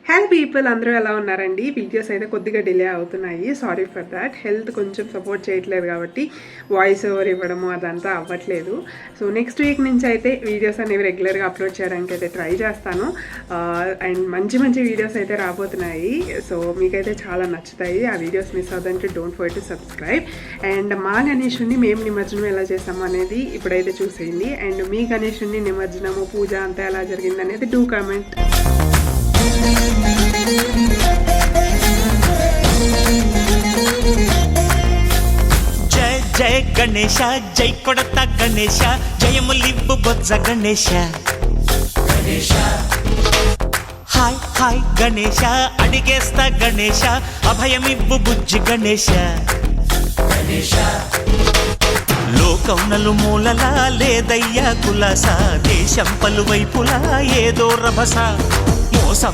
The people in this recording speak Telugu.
హెల్త్ పీపుల్ అందరూ ఎలా ఉన్నారండి? వీడియోస్ అయితే కొద్దిగా డిలే అవుతున్నాయి. Sorry for that. హెల్త్ కొంచెం సపోర్ట్ చేయట్లేదు కాబట్టి వాయిస్ ఓవర్ ఇవ్వడము అదంతా అవ్వట్లేదు. సో నెక్స్ట్ వీక్ నుంచి అయితే వీడియోస్ అనేవి రెగ్యులర్గా అప్లోడ్ చేయడానికి అయితే ట్రై చేస్తాను. అండ్ మంచి మంచి వీడియోస్ అయితే రాబోతున్నాయి. సో మీకైతే చాలా నచ్చుతాయి. ఆ వీడియోస్ మిస్ అవుతుంటే don't forget to subscribe. And మా గణేషుని మేము నిమజ్జనం ఎలా చేసాము అనేది ఇప్పుడైతే చూసేయండి. అండ్ మీ గణేషుని నిమజ్జనము పూజ అంతా ఎలా జరిగింది అనేది డూ కామెంట్. జయ జయ గణేశ, జై కొడత గణేశ, జయములివ్వు బొజ్జ గణేశ. హాయ్ హాయ్ గణేశ, అడిగేస్తా గణేశ, అభయమివ్వు బుజ్జి గణేశ. లోకం నలుమూలలా లేదయ్యా కులాస, దేశం పలువైపులా ఏదో రభస మోసం